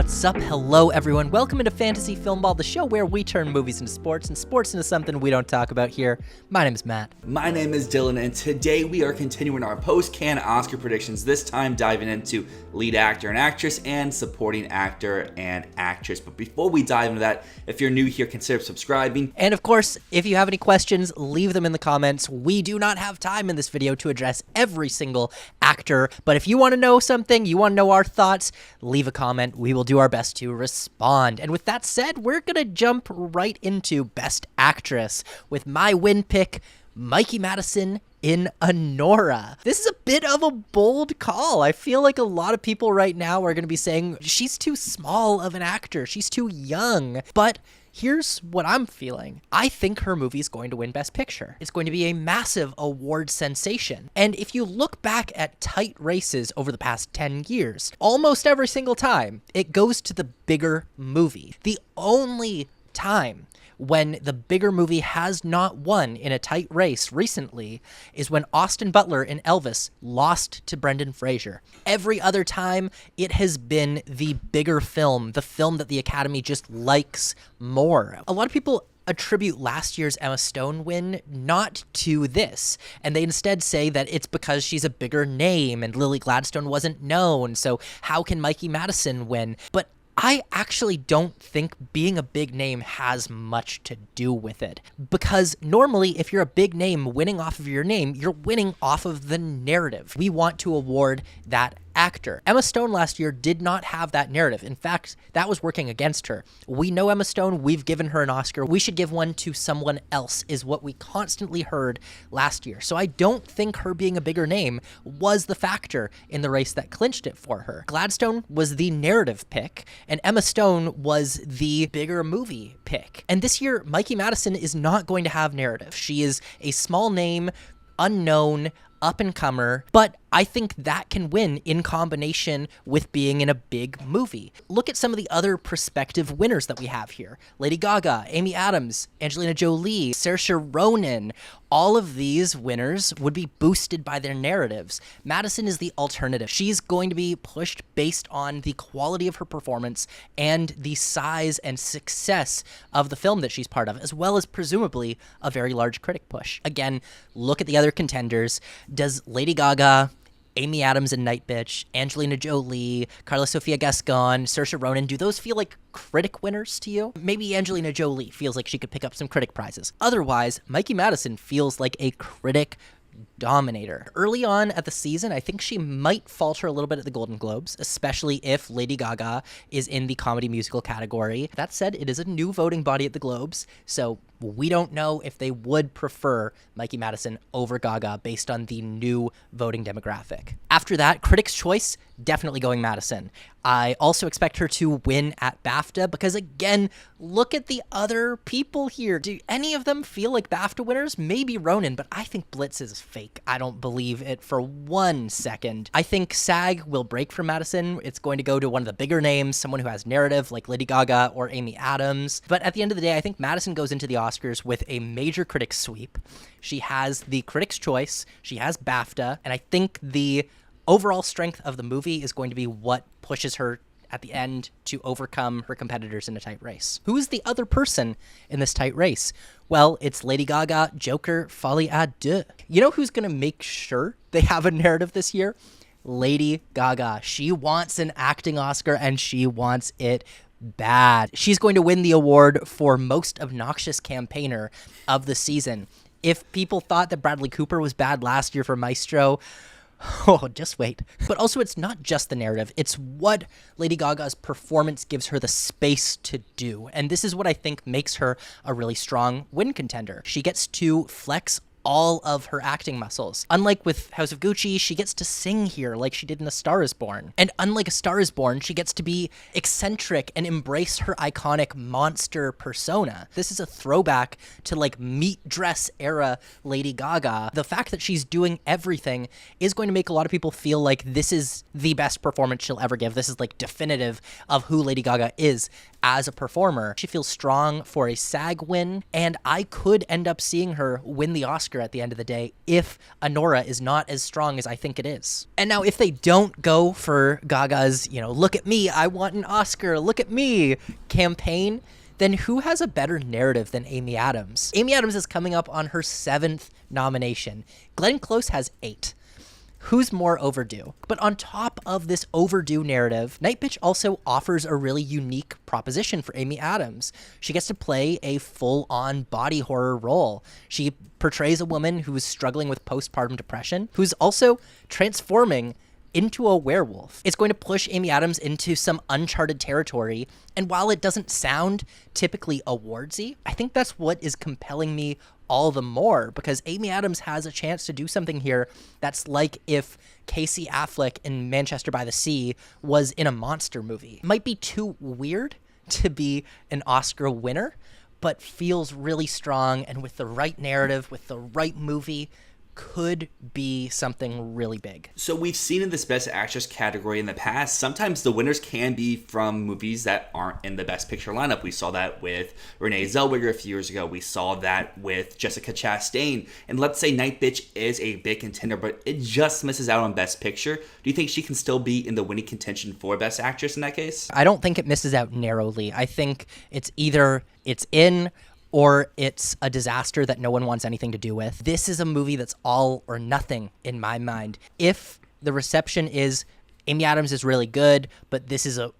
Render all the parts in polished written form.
What's up? Hello, everyone. Welcome into Fantasy Filmball, the show where we turn movies into sports and sports into something we don't talk about here. My name is Matt. My name is Dylan, and today we are continuing our post-Cannes Oscar predictions, this time diving into lead actor and actress and supporting actor and actress. But before we dive into that, if you're new here, consider subscribing. And of course, if you have any questions, leave them in the comments. We do not have time in this video to address every single actor, but if you want to know something, you want to know our thoughts, leave a comment. We will do our best to respond. And with that said, we're gonna jump right into Best Actress with my win pick, Mikey Madison in Anora. This is a bit of a bold call. I feel like a lot of people right now are gonna be saying she's too small of an actor, she's too young, but here's what I'm feeling. I think her movie is going to win Best Picture. It's going to be a massive award sensation. And if you look back at tight races over the past 10 years, almost every single time, it goes to the bigger movie. The only time when the bigger movie has not won in a tight race recently is when Austin Butler in Elvis lost to Brendan Fraser. Every other time, it has been the bigger film, the film that the Academy just likes more. A lot of people attribute last year's Emma Stone win not to this, and they instead say that it's because she's a bigger name and Lily Gladstone wasn't known, so how can Mikey Madison win? But I actually don't think being a big name has much to do with it, because normally if you're a big name winning off of your name, you're winning off of the narrative. We want to award that actor. Emma Stone last year did not have that narrative. In fact, that was working against her. We know Emma Stone, we've given her an Oscar. We should give one to someone else is what we constantly heard last year. So I don't think her being a bigger name was the factor in the race that clinched it for her. Gladstone was the narrative pick, and Emma Stone was the bigger movie pick. And this year, Mikey Madison is not going to have narrative. She is a small name, unknown, up-and-comer, but I think that can win in combination with being in a big movie. Look at some of the other prospective winners that we have here. Lady Gaga, Amy Adams, Angelina Jolie, Saoirse Ronan. All of these winners would be boosted by their narratives. Madison is the alternative. She's going to be pushed based on the quality of her performance and the size and success of the film that she's part of, as well as presumably a very large critic push. Again, look at the other contenders. Does Lady Gaga, Amy Adams in Night Bitch, Angelina Jolie, Carla Sofia Gascon, Saoirse Ronan, do those feel like critic winners to you? Maybe Angelina Jolie feels like she could pick up some critic prizes. Otherwise, Mikey Madison feels like a critic dominator. Early on at the season, I think she might falter a little bit at the Golden Globes, especially if Lady Gaga is in the comedy musical category. That said, it is a new voting body at the Globes, so we don't know if they would prefer Mikey Madison over Gaga based on the new voting demographic. After that, Critics' Choice, definitely going Madison. I also expect her to win at BAFTA because, again, look at the other people here. Do any of them feel like BAFTA winners? Maybe Ronan, but I think Blitz is fake. I don't believe it for 1 second. I think SAG will break from Madison. It's going to go to one of the bigger names, someone who has narrative like Lady Gaga or Amy Adams. But at the end of the day, I think Madison goes into the Oscars with a major critics sweep. She has the Critics' Choice, she has BAFTA, and I think the overall strength of the movie is going to be what pushes her at the end to overcome her competitors in a tight race. Who is the other person in this tight race? Well, it's Lady Gaga, Joker, Folie à Deux. You know who's going to make sure they have a narrative this year? Lady Gaga. She wants an acting Oscar, and she wants it bad. She's going to win the award for Most Obnoxious Campaigner of the season. If people thought that Bradley Cooper was bad last year for Maestro, oh, just wait. But also, it's not just the narrative. It's what Lady Gaga's performance gives her the space to do. And this is what I think makes her a really strong win contender. She gets to flex all of her acting muscles. Unlike with House of Gucci, she gets to sing here like she did in A Star is Born. And unlike A Star is Born, she gets to be eccentric and embrace her iconic monster persona. This is a throwback to like meat dress era Lady Gaga. The fact that she's doing everything is going to make a lot of people feel like this is the best performance she'll ever give. This is like definitive of who Lady Gaga is as a performer. She feels strong for a SAG win, and I could end up seeing her win the Oscar Oscar at the end of the day if Anora is not as strong as I think it is. And now if they don't go for Gaga's, look at me, I want an Oscar, look at me campaign, then who has a better narrative than Amy Adams? Amy Adams is coming up on her 7th nomination. Glenn Close has 8. Who's more overdue? But on top of this overdue narrative, Night Bitch also offers a really unique proposition for Amy Adams. She gets to play a full-on body horror role. She portrays a woman who is struggling with postpartum depression, who's also transforming into a werewolf. It's going to push Amy Adams into some uncharted territory, and while it doesn't sound typically awardsy, I think that's what is compelling me all the more, because Amy Adams has a chance to do something here that's like if Casey Affleck in Manchester by the Sea was in a monster movie. It might be too weird to be an Oscar winner, but feels really strong, and with the right narrative, with the right movie, could be something really big. So we've seen in this Best Actress category in the past, sometimes the winners can be from movies that aren't in the Best Picture lineup. We saw that with Renee Zellweger a few years ago. We saw that with Jessica Chastain. And let's say Night Bitch is a big contender, but it just misses out on Best Picture. Do you think she can still be in the winning contention for Best Actress in that case? I don't think it misses out narrowly. I think it's either it's in or it's a disaster that no one wants anything to do with. This is a movie that's all or nothing in my mind. If the reception is Amy Adams is really good, but this is a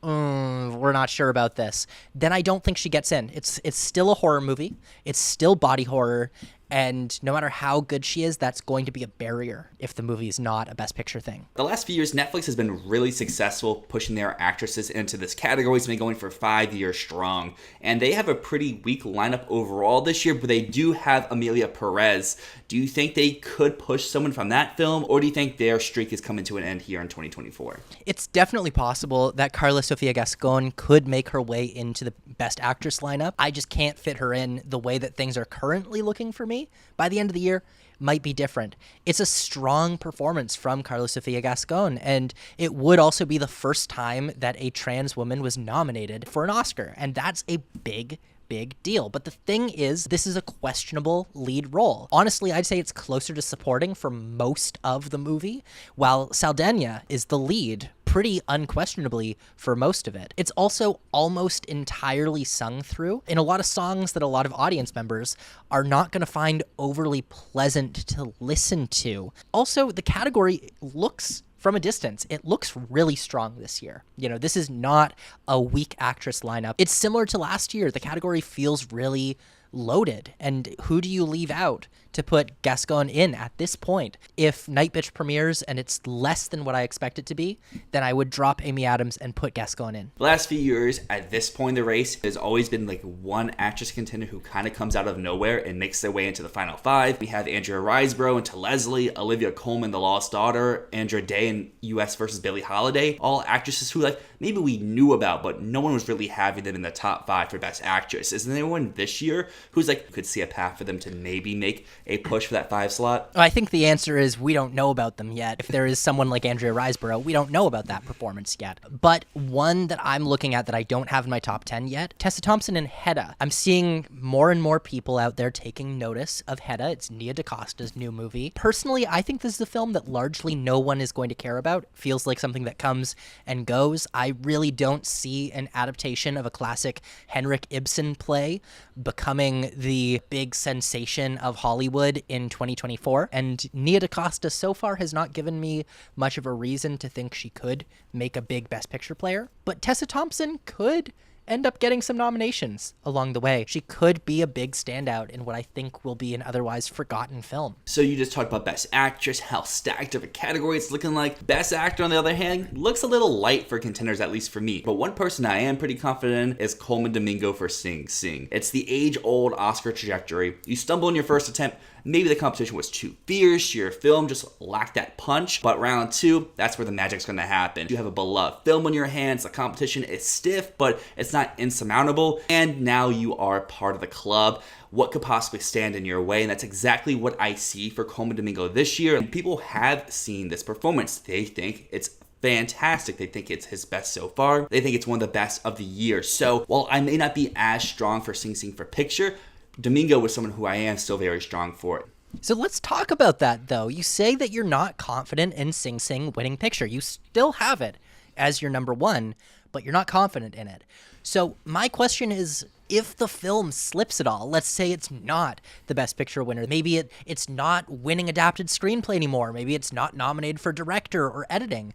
we're not sure about this, then I don't think she gets in. It's still a horror movie. It's still body horror. And no matter how good she is, that's going to be a barrier if the movie is not a Best Picture thing. The last few years, Netflix has been really successful pushing their actresses into this category. It's been going for 5 years strong. And they have a pretty weak lineup overall this year, but they do have Amelia Perez. Do you think they could push someone from that film, or do you think their streak is coming to an end here in 2024? It's definitely possible that Carla Sofia Gascon could make her way into the Best Actress lineup. I just can't fit her in the way that things are currently looking for me. By the end of the year, might be different. It's a strong performance from Carla Sofia Gascon, and it would also be the first time that a trans woman was nominated for an Oscar, and that's a big deal. But the thing is, this is a questionable lead role. Honestly, I'd say it's closer to supporting for most of the movie, while Saldana is the lead pretty unquestionably for most of it. It's also almost entirely sung through in a lot of songs that a lot of audience members are not going to find overly pleasant to listen to. Also, the category looks, from a distance, it looks really strong this year. This is not a weak actress lineup. It's similar to last year. The category feels really loaded. And who do you leave out to put Gascon in at this point? If Night Bitch premieres and it's less than what I expect it to be, then I would drop Amy Adams and put Gascon in. The last few years, at this point in the race, there's always been like one actress contender who kind of comes out of nowhere and makes their way into the final 5. We have Andrea Riseborough into Leslie, Olivia Colman, The Lost Daughter, Andra Day in U.S. versus Billie Holiday. All actresses who maybe we knew about, but no one was really having them in the top 5 for Best Actress. Is there anyone this year who's could see a path for them to maybe make a push for that 5 slot? I think the answer is we don't know about them yet. If there is someone like Andrea Riseborough, we don't know about that performance yet. But one that I'm looking at that I don't have in my top 10 yet, Tessa Thompson and Hedda. I'm seeing more and more people out there taking notice of Hedda. It's Nia DaCosta's new movie. Personally, I think this is a film that largely no one is going to care about. It feels like something that comes and goes. I really don't see an adaptation of a classic Henrik Ibsen play becoming the big sensation of Hollywood in 2024. And Nia DaCosta so far has not given me much of a reason to think she could make a big Best Picture player. But Tessa Thompson could end up getting some nominations along the way. She could be a big standout in what I think will be an otherwise forgotten film. So you just talked about Best Actress, how stacked of a category it's looking like. Best Actor, on the other hand, looks a little light for contenders, at least for me. But one person I am pretty confident in is Coleman Domingo for Sing Sing. It's the age-old Oscar trajectory. You stumble in your first attempt, maybe the competition was too fierce, your film just lacked that punch, but round 2, that's where the magic's gonna happen. You have a beloved film in your hands, the competition is stiff, but it's not insurmountable, and now you are part of the club. What could possibly stand in your way? And that's exactly what I see for Coleman Domingo this year. And people have seen this performance. They think it's fantastic. They think it's his best so far. They think it's one of the best of the year. So while I may not be as strong for Sing Sing for picture, Domingo was someone who I am still very strong for. So let's talk about that, though. You say that you're not confident in Sing Sing winning picture. You still have it as your number one, but you're not confident in it. So my question is, if the film slips at all, let's say it's not the Best Picture winner, maybe it's not winning adapted screenplay anymore, maybe it's not nominated for director or editing,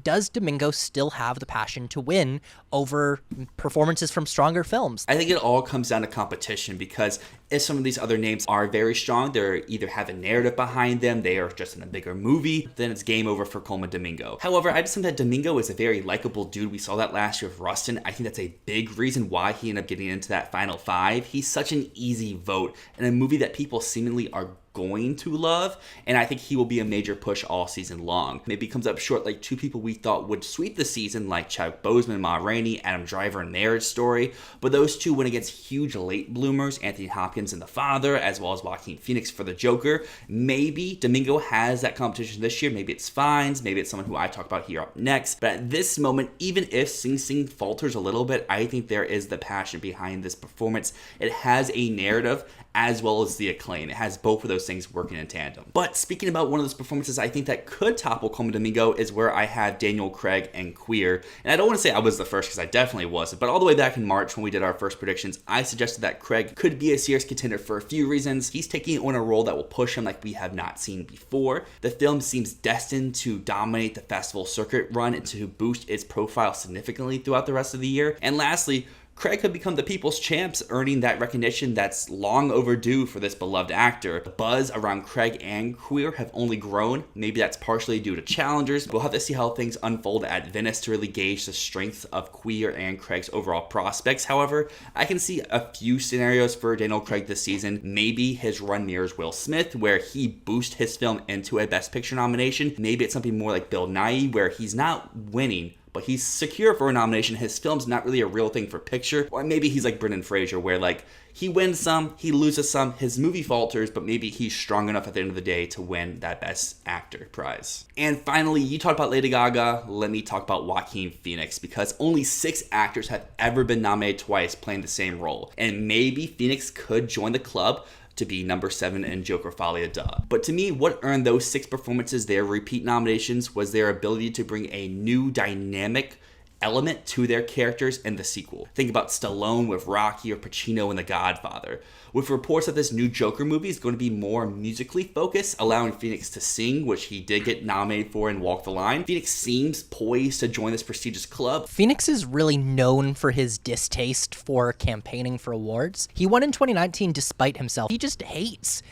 does Domingo still have the passion to win over performances from stronger films? I think it all comes down to competition, because if some of these other names are very strong, they either have a narrative behind them, they are just in a bigger movie, then it's game over for Colman Domingo. However, I just think that Domingo is a very likable dude. We saw that last year with Rustin. I think that's a big reason why he ended up getting into that final five. He's such an easy vote in a movie that people seemingly are going to love, and I think he will be a major push all season long. Maybe comes up short like two people we thought would sweep the season, like Chadwick Boseman, Ma Rainey, Adam Driver in Marriage Story, but those two went against huge late bloomers, Anthony Hopkins in The Father, as well as Joaquin Phoenix for The Joker. Maybe Domingo has that competition this year. Maybe it's Fiennes, maybe it's someone who I talk about here up next, but at this moment, even if Sing Sing falters a little bit, I think there is the passion behind this performance. It has a narrative as well as the acclaim. It has both of those things working in tandem. But speaking about one of those performances I think that could topple Colman Domingo is where I have Daniel Craig and Queer. And I don't want to say I was the first, because I definitely wasn't, but all the way back in March when we did our first predictions, I suggested that Craig could be a serious contender for a few reasons. He's taking on a role that will push him like we have not seen before. The film seems destined to dominate the festival circuit run and to boost its profile significantly throughout the rest of the year. And lastly, Craig could become the people's champs, earning that recognition that's long overdue for this beloved actor. The buzz around Craig and Queer have only grown. Maybe that's partially due to challengers. We'll have to see how things unfold at Venice to really gauge the strength of Queer and Craig's overall prospects. However, I can see a few scenarios for Daniel Craig this season. Maybe his run mirrors Will Smith, where he boosts his film into a Best Picture nomination. Maybe it's something more like Bill Nighy, where he's not winning, but he's secure for a nomination. His film's not really a real thing for picture. Or maybe he's like Brendan Fraser, where like he wins some, he loses some, his movie falters, but maybe he's strong enough at the end of the day to win that Best Actor prize. And finally, you talked about Lady Gaga, let me talk about Joaquin Phoenix, because only 6 actors have ever been nominated twice playing the same role. And maybe Phoenix could join the club to be number 7 in Joker Folia Duh. But to me, what earned those 6 performances their repeat nominations was their ability to bring a new dynamic element to their characters in the sequel. Think about Stallone with Rocky or Pacino in The Godfather. With reports that this new Joker movie is going to be more musically focused, allowing Phoenix to sing, which he did get nominated for in Walk the Line, Phoenix seems poised to join this prestigious club. Phoenix is really known for his distaste for campaigning for awards. He won in 2019 despite himself. He just hates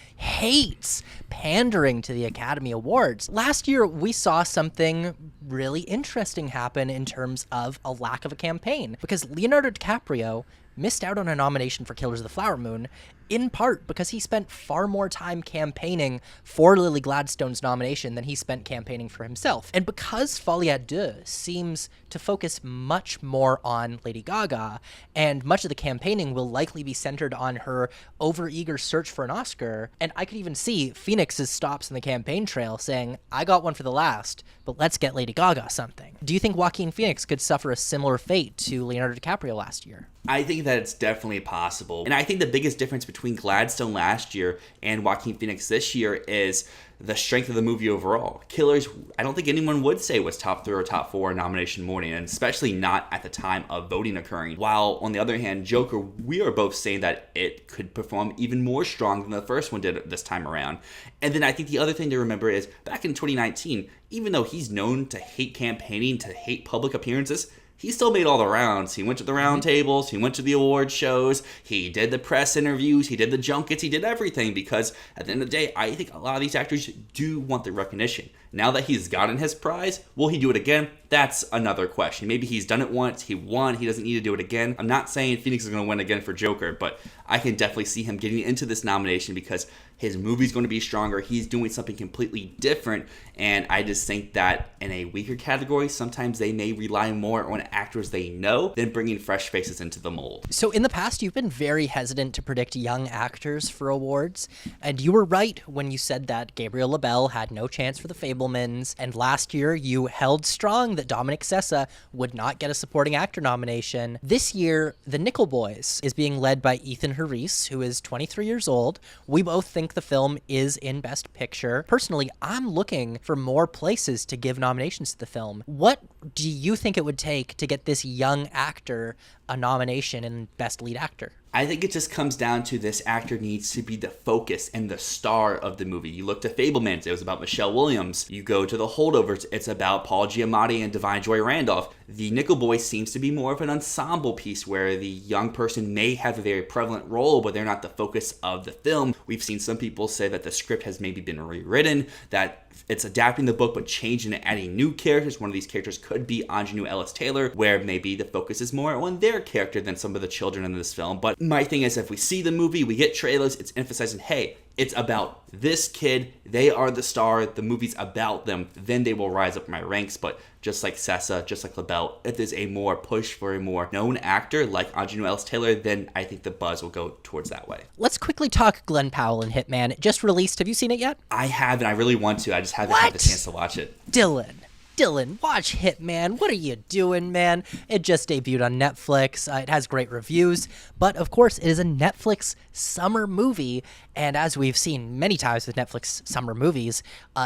pandering to the Academy Awards. Last year, we saw something really interesting happen in terms of a lack of a campaign, because Leonardo DiCaprio missed out on a nomination for Killers of the Flower Moon, in part because he spent far more time campaigning for Lily Gladstone's nomination than he spent campaigning for himself. And because Folie à Deux seems to focus much more on Lady Gaga, and much of the campaigning will likely be centered on her overeager search for an Oscar, and I could even see Phoenix's stops in the campaign trail saying, I got one for the last, but let's get Lady Gaga something. Do you think Joaquin Phoenix could suffer a similar fate to Leonardo DiCaprio last year? I think that it's definitely possible. And I think the biggest difference between Gladstone last year and Joaquin Phoenix this year is the strength of the movie overall. Killers, I don't think anyone would say was top 3 or top 4 nomination morning, and especially not at the time of voting occurring. While on the other hand, Joker, we are both saying that it could perform even more strong than the first one did this time around. And then I think the other thing to remember is back in 2019, even though he's known to hate campaigning, to hate public appearances, he still made all the rounds. He went to the round tables, he went to the award shows, he did the press interviews, he did the junkets, he did everything, because at the end of the day, I think a lot of these actors do want the recognition. Now that he's gotten his prize, will he do it again? That's another question. Maybe he's done it once, he won, he doesn't need to do it again. I'm not saying Phoenix is going to win again for Joker, but I can definitely see him getting into this nomination because his movie's going to be stronger, he's doing something completely different, and I just think that in a weaker category, sometimes they may rely more on actors they know than bringing fresh faces into the mold. So in the past, you've been very hesitant to predict young actors for awards, and you were right when you said that Gabriel LaBelle had no chance for The Fabelmans, and last year you held strong that Dominic Sessa would not get a supporting actor nomination. This year, The Nickel Boys is being led by Ethan Harris, who is 23 years old. We both think the film is in Best Picture. Personally, I'm looking for more places to give nominations to the film. What do you think it would take to get this young actor a nomination in Best Lead Actor? I think it just comes down to this actor needs to be the focus and the star of the movie. You look to Fabelmans, it was about Michelle Williams. You go to The Holdovers, it's about Paul Giamatti and Divine Joy Randolph. The Nickel Boys seems to be more of an ensemble piece where the young person may have a very prevalent role, but they're not the focus of the film. We've seen some people say that the script has maybe been rewritten, that it's adapting the book but changing and adding new characters. One of these characters could be Ingenue Ellis Taylor, where maybe the focus is more on their character than some of the children in this film. But my thing is, if we see the movie, we get trailers, it's emphasizing, hey, it's about this kid, they are the star, the movie's about them, then they will rise up in my ranks. But just like Sessa, just like LaBelle, if there's a more push for a more known actor like Ingenue Ellis Taylor, then I think the buzz will go towards that way. Let's quickly talk Glenn Powell in Hitman. It just released. Have you seen it yet? I haven't. I really want to. I just haven't had the chance to watch it. Dylan, watch Hitman. What are you doing, man? It just debuted on Netflix. It has great reviews, but of course, it is a Netflix summer movie, and as we've seen many times with Netflix summer movies,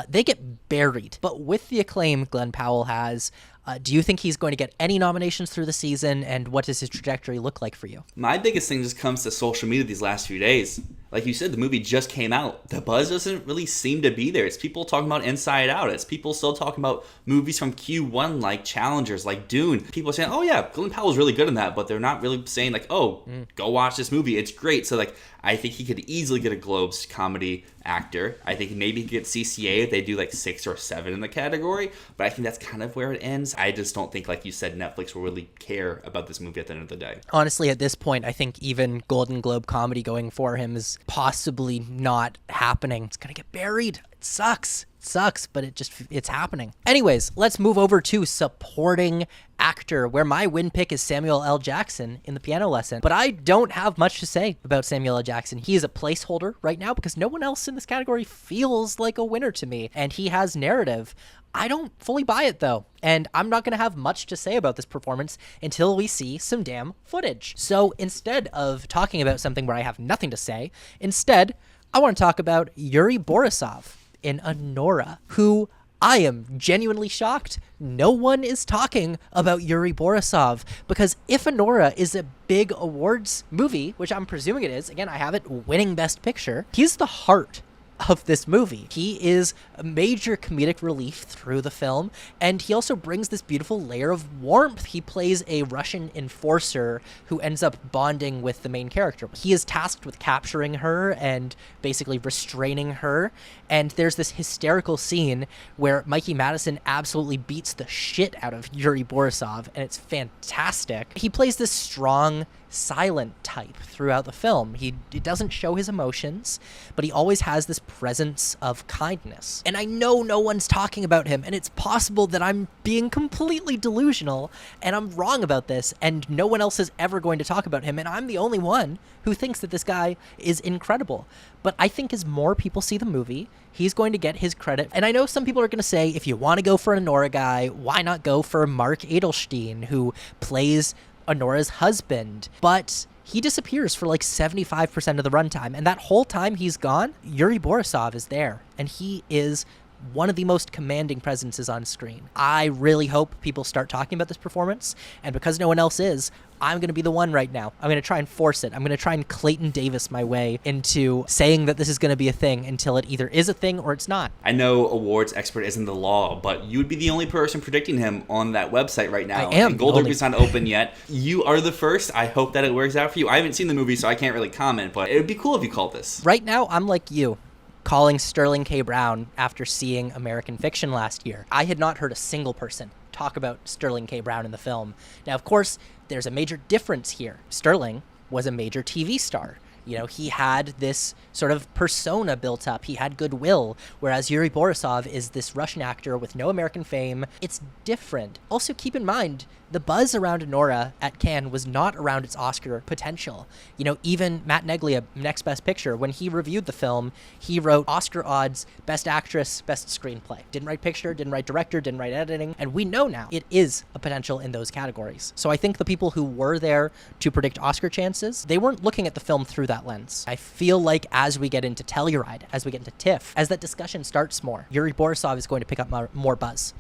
they get buried. But with the acclaim Glenn Powell has, do you think he's going to get any nominations through the season, and what does his trajectory look like for you? My biggest thing just comes to social media these last few days. Like you said, the movie just came out. The buzz doesn't really seem to be there. It's people talking about Inside Out. It's people still talking about movies from Q1 like Challengers, like Dune. People are saying, oh yeah, Glenn Powell's really good in that, but they're not really saying like, oh, go watch this movie. It's great. So like, I think he could easily get a Globes comedy actor. I think maybe he could get CCA if they do like 6 or 7 in the category, but I think that's kind of where it ends. I just don't think, like you said, Netflix will really care about this movie at the end of the day. Honestly, at this point, I think even Golden Globe comedy going for him is possibly not happening. It's gonna get buried. It sucks. But it's happening. Anyways, let's move over to supporting actor, where my win pick is Samuel L. Jackson in The Piano Lesson. But I don't have much to say about Samuel L. Jackson. He is a placeholder right now because no one else in this category feels like a winner to me, and he has narrative. I don't fully buy it though, and I'm not going to have much to say about this performance until we see some damn footage. So instead of talking about something where I have nothing to say, instead, I want to talk about Yuri Borisov in Honora, who I am genuinely shocked no one is talking about Yuri Borisov, because if Honora is a big awards movie, which I'm presuming it is, again, I have it winning Best Picture, he's the heart of this movie. He is a major comedic relief through the film, and he also brings this beautiful layer of warmth. He plays a Russian enforcer who ends up bonding with the main character. He is tasked with capturing her and basically restraining her, and there's this hysterical scene where Mikey Madison absolutely beats the shit out of Yuri Borisov, and it's fantastic. He plays this strong, silent type throughout the film. He doesn't show his emotions, but he always has this presence of kindness. And I know no one's talking about him, and it's possible that I'm being completely delusional, and I'm wrong about this, and no one else is ever going to talk about him, and I'm the only one who thinks that this guy is incredible. But I think as more people see the movie, he's going to get his credit. And I know some people are going to say, if you want to go for an Honora guy, why not go for Mark Adelstein, who plays Honora's husband? But he disappears for like 75% of the runtime, and that whole time he's gone, Yuri Borisov is there, and he is one of the most commanding presences on screen. I really hope people start talking about this performance, and because no one else is, I'm going to be the one right now. I'm going to try and force it. I'm going to try and Clayton Davis my way into saying that this is going to be a thing until it either is a thing or it's not. I know awards expert isn't the law, but you would be the only person predicting him on that website right now. I am. And Gold Derby's not open yet. You are the first. I hope that it works out for you. I haven't seen the movie, so I can't really comment, but it would be cool if you called this. Right now, I'm like you, calling Sterling K. Brown after seeing American Fiction last year. I had not heard a single person talk about Sterling K. Brown in the film. Now, of course, there's a major difference here. Sterling was a major TV star, You know, he had this sort of persona built up. He had goodwill, whereas Yuri Borisov is this Russian actor with no American fame. It's different. Also, keep in mind, the buzz around Nora at Cannes was not around its Oscar potential. You know, even Matt Neglia, Next Best Picture, when he reviewed the film, he wrote Oscar odds, Best Actress, Best Screenplay. Didn't write picture, didn't write director, didn't write editing, and we know now it is a potential in those categories. So I think the people who were there to predict Oscar chances, they weren't looking at the film through that lens. I feel like as we get into Telluride, as we get into TIFF, as that discussion starts more, Yuri Borisov is going to pick up more buzz.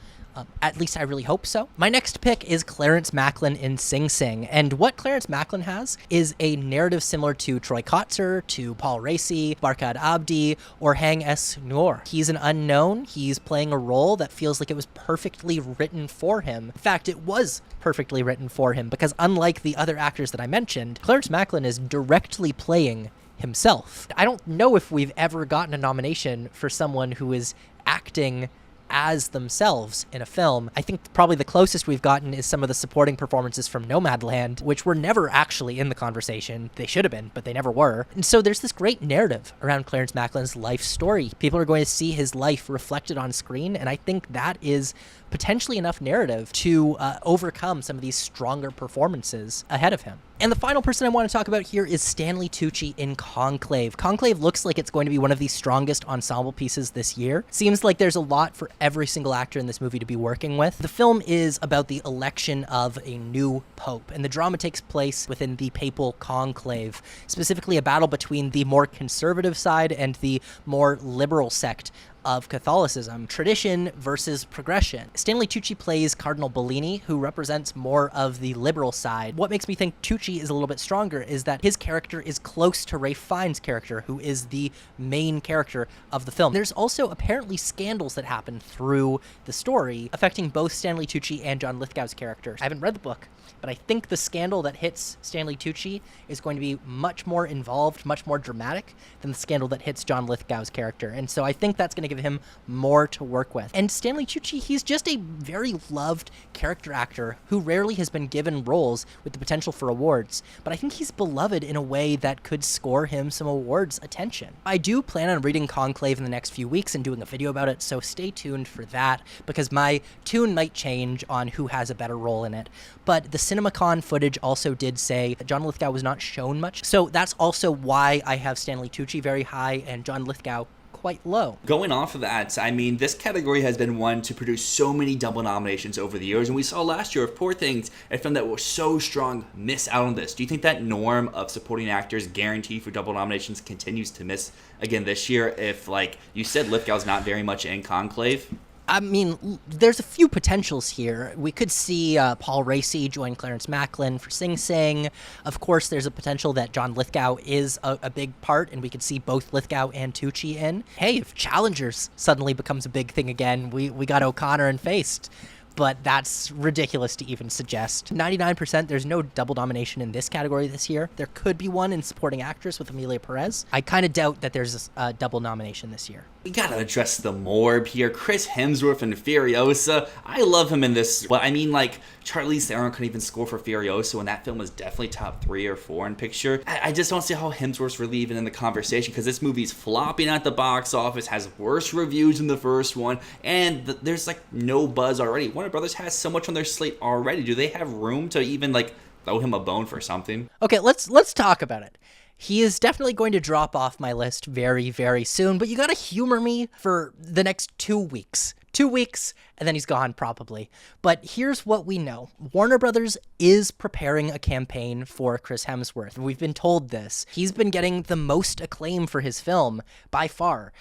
At least I really hope so. My next pick is Clarence Macklin in Sing Sing. And what Clarence Macklin has is a narrative similar to Troy Kotsur, to Paul Raci, Barkhad Abdi, or Hang S. Noor. He's an unknown. He's playing a role that feels like it was perfectly written for him. In fact, it was perfectly written for him because unlike the other actors that I mentioned, Clarence Macklin is directly playing himself. I don't know if we've ever gotten a nomination for someone who is acting as themselves in a film. I think probably the closest we've gotten is some of the supporting performances from Nomadland, which were never actually in the conversation. They should have been, but they never were. And so there's this great narrative around Clarence Macklin's life story. People are going to see his life reflected on screen, and I think that is potentially enough narrative to overcome some of these stronger performances ahead of him. And the final person I want to talk about here is Stanley Tucci in Conclave. Conclave looks like it's going to be one of the strongest ensemble pieces this year. Seems like there's a lot for every single actor in this movie to be working with. The film is about the election of a new pope, and the drama takes place within the papal conclave, specifically a battle between the more conservative side and the more liberal sect of Catholicism, tradition versus progression. Stanley Tucci plays Cardinal Bellini, who represents more of the liberal side. What makes me think Tucci is a little bit stronger is that his character is close to Ralph Fiennes' character, who is the main character of the film. There's also apparently scandals that happen through the story affecting both Stanley Tucci and John Lithgow's characters. I haven't read the book, but I think the scandal that hits Stanley Tucci is going to be much more involved, much more dramatic than the scandal that hits John Lithgow's character. And so I think that's going to give him more to work with. And Stanley Tucci, he's just a very loved character actor who rarely has been given roles with the potential for awards, but I think he's beloved in a way that could score him some awards attention. I do plan on reading Conclave in the next few weeks and doing a video about it, so stay tuned for that, because my tune might change on who has a better role in it. But the CinemaCon footage also did say that John Lithgow was not shown much, so that's also why I have Stanley Tucci very high and John Lithgow quite low. Going off of that, I mean, this category has been one to produce so many double nominations over the years, and we saw last year of Poor Things, a film that was so strong, miss out on this. Do you think that norm of supporting actors guaranteed for double nominations continues to miss again this year if, like you said, Lithgow's not very much in Conclave? I mean, there's a few potentials here. We could see Paul Raci join Clarence Macklin for Sing Sing. Of course, there's a potential that John Lithgow is a big part, and we could see both Lithgow and Tucci in. Hey, if Challengers suddenly becomes a big thing again, we got O'Connor and Feist. But that's ridiculous to even suggest. 99%, there's no double nomination in this category this year. There could be one in supporting actress with Emilia Perez. I kind of doubt that there's a double nomination this year. We gotta address the morb here. Chris Hemsworth and Furiosa. I love him in this. But I mean, like, Charlize Theron couldn't even score for Furiosa when that film was definitely top 3 or 4 in picture. I just don't see how Hemsworth's really even in the conversation, because this movie's flopping at the box office, has worse reviews than the first one, and there's like no buzz already. Warner Brothers has so much on their slate already. Do they have room to even like throw him a bone for something? Okay, let's talk about it. He is definitely going to drop off my list very, very soon, but you gotta humor me for the next 2 weeks. 2 weeks, and then he's gone probably. But here's what we know. Warner Brothers is preparing a campaign for Chris Hemsworth. We've been told this. He's been getting the most acclaim for his film by far.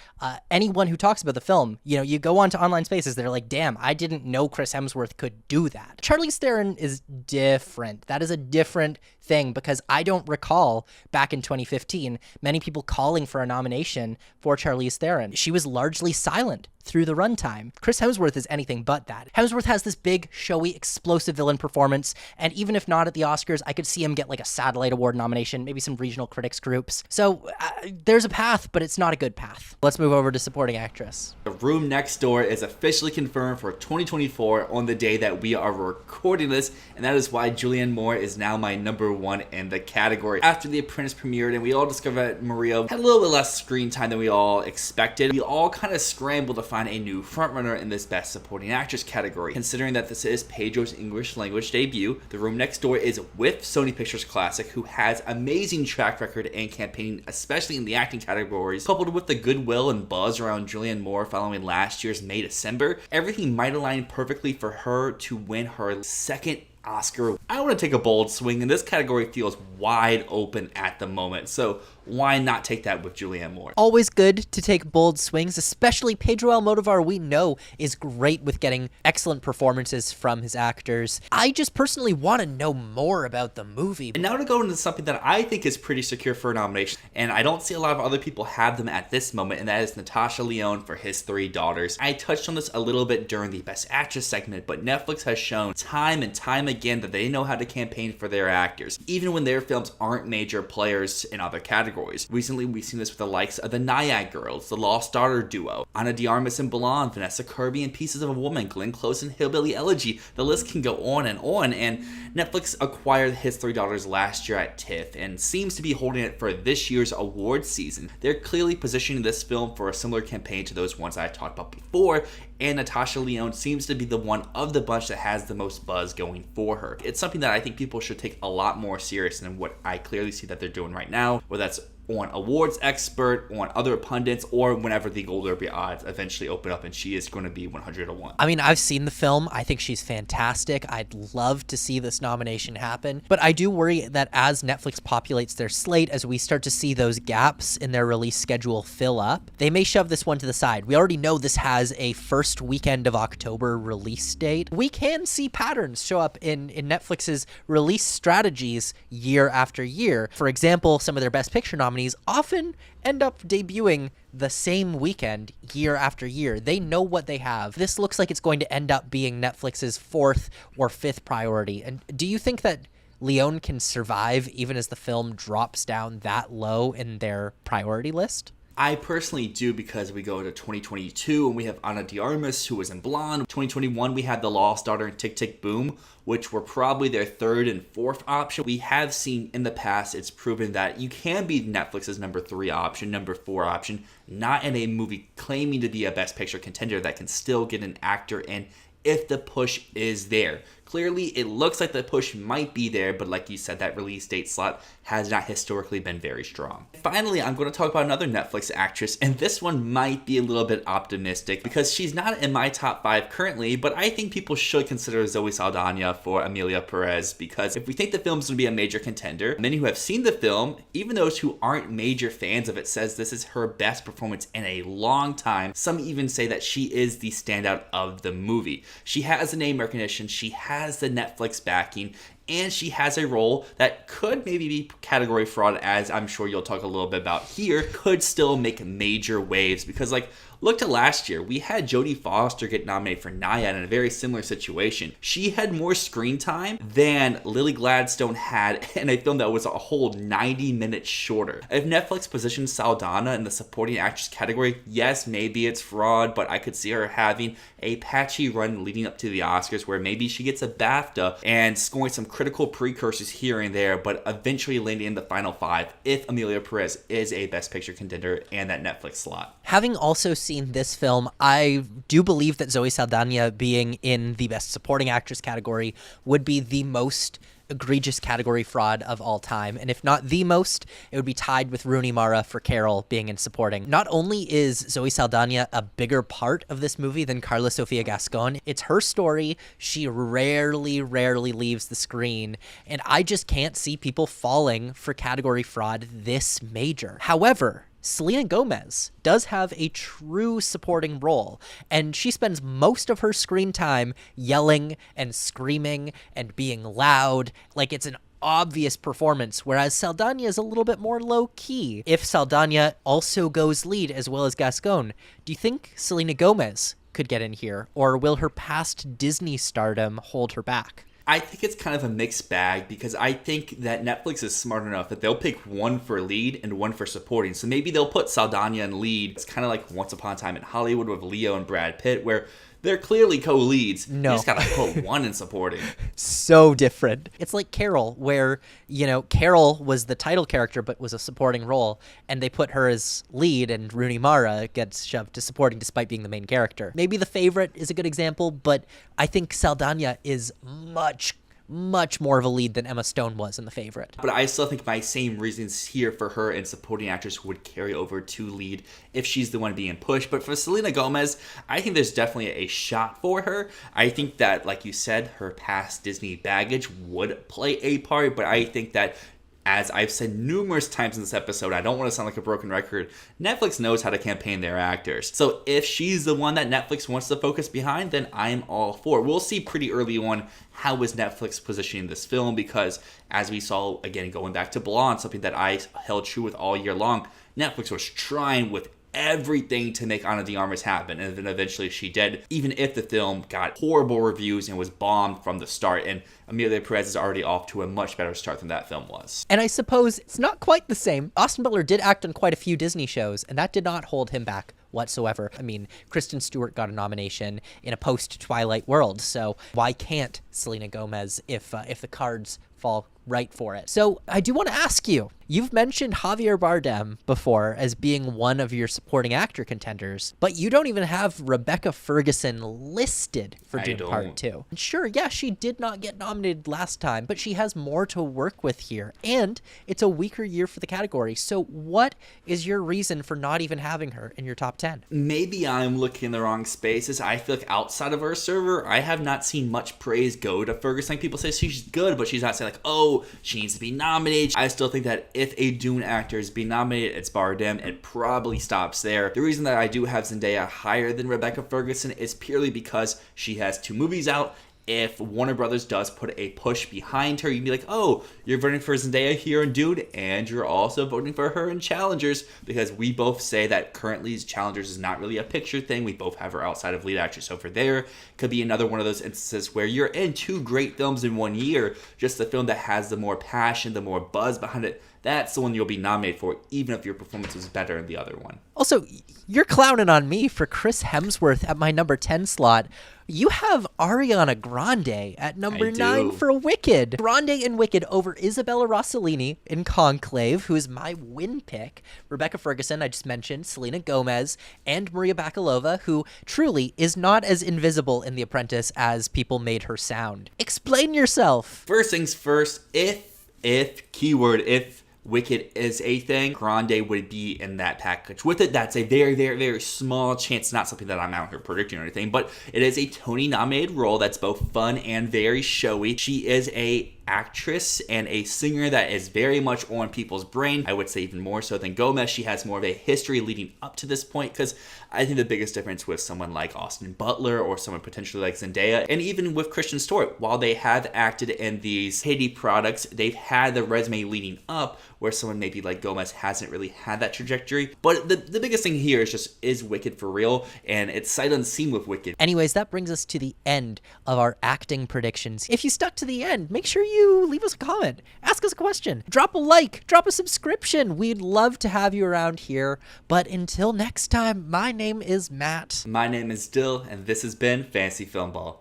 Anyone who talks about the film, you know, you go onto online spaces, they're like, damn, I didn't know Chris Hemsworth could do that. Charlize Theron is different. That is a different thing, because I don't recall back in 2015 many people calling for a nomination for Charlize Theron. She was largely silent through the runtime. Chris Hemsworth is anything but that. Hemsworth has this big, showy, explosive villain performance, and even if not at the Oscars, I could see him get like a Satellite Award nomination, maybe some regional critics groups. So there's a path, but it's not a good path. Let's move over to supporting actress. The Room Next Door is officially confirmed for 2024 on the day that we are recording this, and that is why Julianne Moore is now my number #1 in the category. After The Apprentice premiered and we all discovered that Maria had a little bit less screen time than we all expected, we all kind of scrambled to find a new frontrunner in this Best Supporting Actress category. Considering that this is Pedro's English language debut, The Room Next Door is with Sony Pictures Classic, who has amazing track record and campaigning, especially in the acting categories, coupled with the goodwill and buzz around Julianne Moore following last year's May-December. Everything might align perfectly for her to win her second Oscar. I want to take a bold swing, and this category feels wide open at the moment, so why not take that with Julianne Moore? Always good to take bold swings, especially Pedro Almodovar, we know, is great with getting excellent performances from his actors. I just personally want to know more about the movie. And now to go into something that I think is pretty secure for a nomination, and I don't see a lot of other people have them at this moment, and that is Natasha Lyonne for His Three Daughters. I touched on this a little bit during the Best Actress segment, but Netflix has shown time and time again that they know how to campaign for their actors, even when their films aren't major players in other categories. Recently, we've seen this with the likes of the Nyack Girls, the Lost Daughter duo, Ana de Armas and Blonde, Vanessa Kirby and Pieces of a Woman, Glenn Close and Hillbilly Elegy. The list can go on, and Netflix acquired His Three Daughters last year at TIFF and seems to be holding it for this year's awards season. They're clearly positioning this film for a similar campaign to those ones I talked about before, and Natasha Lyonne seems to be the one of the bunch that has the most buzz going for her. It's something that I think people should take a lot more serious than what I clearly see that they're doing right now, whether that's on Awards Expert, on other pundits, or whenever the Gold Derby odds eventually open up and she is going to be 100-1. I mean, I've seen the film. I think she's fantastic. I'd love to see this nomination happen. But I do worry that as Netflix populates their slate, as we start to see those gaps in their release schedule fill up, they may shove this one to the side. We already know this has a first weekend of October release date. We can see patterns show up in Netflix's release strategies year after year. For example, some of their Best Picture nominees often end up debuting the same weekend year after year. They know what they have. This looks like it's going to end up being Netflix's fourth or fifth priority. And do you think that Lyonne can survive even as the film drops down that low in their priority list? I personally do, because we go to 2022 and we have Ana de Armas, who was in Blonde. 2021 we had The Lost Daughter and Tick Tick Boom, which were probably their third and fourth option. We have seen in the past, it's proven that you can be Netflix's number 3 option, number 4 option, not in a movie claiming to be a Best Picture contender that can still get an actor in if the push is there. Clearly, it looks like the push might be there, but like you said, that release date slot has not historically been very strong. Finally, I'm going to talk about another Netflix actress, and this one might be a little bit optimistic because she's not in my top 5 currently, but I think people should consider Zoe Saldana for Emilia Perez, because if we think the film's going to be a major contender, many who have seen the film, even those who aren't major fans of it, says this is her best performance in a long time. Some even say that she is the standout of the movie. She has the name recognition, she has the Netflix backing, and she has a role that could maybe be category fraud, as I'm sure you'll talk a little bit about here, could still make major waves, because like, look to last year, we had Jodie Foster get nominated for Nyad in a very similar situation. She had more screen time than Lily Gladstone had in a film that was a whole 90 minutes shorter. If Netflix positions Saldana in the supporting actress category, yes, maybe it's fraud, but I could see her having a patchy run leading up to the Oscars where maybe she gets a BAFTA and scoring some critical precursors here and there, but eventually landing in the final 5 if Emilia Perez is a Best Picture contender and that Netflix slot. Having also seen this film, I do believe that Zoe Saldana being in the Best Supporting Actress category would be the most egregious category fraud of all time. And if not the most, it would be tied with Rooney Mara for Carol being in supporting. Not only is Zoe Saldana a bigger part of this movie than Carla Sofia Gascon, it's her story. She rarely leaves the screen. And I just can't see people falling for category fraud this major. However, Selena Gomez does have a true supporting role, and she spends most of her screen time yelling and screaming and being loud, like it's an obvious performance, whereas Saldana is a little bit more low-key. If Saldana also goes lead as well as Gascon, do you think Selena Gomez could get in here, or will her past Disney stardom hold her back? I think it's kind of a mixed bag, because I think that Netflix is smart enough that they'll pick one for lead and one for supporting. So maybe they'll put Saldana in lead. It's kind of like Once Upon a Time in Hollywood with Leo and Brad Pitt, where They're clearly co-leads. No. You just gotta put one in supporting. So different. It's like Carol, where, Carol was the title character but was a supporting role, and they put her as lead, and Rooney Mara gets shoved to supporting despite being the main character. Maybe The Favorite is a good example, but I think Saldana is much more of a lead than Emma Stone was in The Favorite. But I still think my same reasons here for her and supporting actress would carry over to lead if she's the one being pushed. But for Selena Gomez, I think there's definitely a shot for her. I think that, like you said, her past Disney baggage would play a part, but I think that, as I've said numerous times in this episode, I don't want to sound like a broken record, Netflix knows how to campaign their actors. So if she's the one that Netflix wants to focus behind, then I'm all for it. We'll see pretty early on how is Netflix positioning this film, because as we saw, again, going back to Blonde, something that I held true with all year long, Netflix was trying with everything to make Ana de Armas happen, and then eventually she did, even if the film got horrible reviews and was bombed from the start, and Emilia Perez is already off to a much better start than that film was. And I suppose it's not quite the same. Austin Butler did act on quite a few Disney shows, and that did not hold him back whatsoever. I mean, Kristen Stewart got a nomination in a post-Twilight world, so why can't Selena Gomez if the cards fall right for it? So I do want to ask you, you've mentioned Javier Bardem before as being one of your supporting actor contenders, but you don't even have Rebecca Ferguson listed for Dune Part 2. Sure, yeah, she did not get nominated last time, but she has more to work with here, and it's a weaker year for the category. So what is your reason for not even having her in your top 10? Maybe I'm looking in the wrong spaces. I feel like outside of our server, I have not seen much praise go to Ferguson. Like, people say she's good, but she's not saying like, oh, she needs to be nominated. I still think that if a Dune actor is being nominated, it's Bardem. It probably stops there. The reason that I do have Zendaya higher than Rebecca Ferguson is purely because she has 2 movies out. If Warner Brothers does put a push behind her, you'd be like, oh, you're voting for Zendaya here in Dune, and you're also voting for her in Challengers, because we both say that currently Challengers is not really a picture thing. We both have her outside of lead actress over there. Could be another one of those instances where you're in 2 great films in one year, just the film that has the more passion, the more buzz behind it. That's the one you'll be nominated for, even if your performance was better in the other one. Also, you're clowning on me for Chris Hemsworth at my number 10 slot. You have Ariana Grande at number 9 for Wicked. Grande in Wicked over Isabella Rossellini in Conclave, who is my win pick. Rebecca Ferguson, I just mentioned, Selena Gomez, and Maria Bakalova, who truly is not as invisible in The Apprentice as people made her sound. Explain yourself. First things first, if Wicked is a thing, Grande would be in that package with it. That's a very, very, very small chance. Not something that I'm out here predicting or anything, but it is a Tony-nominated role that's both fun and very showy. She is a actress and a singer that is very much on people's brain. I would say even more so than Gomez. She has more of a history leading up to this point, because I think the biggest difference with someone like Austin Butler or someone potentially like Zendaya, and even with Kristen Stewart, while they have acted in these Haiti products, they've had the resume leading up, where someone maybe like Gomez hasn't really had that trajectory. But the biggest thing here is just, is Wicked for real? And it's sight unseen with Wicked. Anyways, that brings us to the end of our acting predictions. If you stuck to the end, make sure you leave us a comment, ask us a question, drop a like, drop a subscription. We'd love to have you around here. But until next time, my name is Matt. My name is Dyl, and this has been Fantasy Filmball.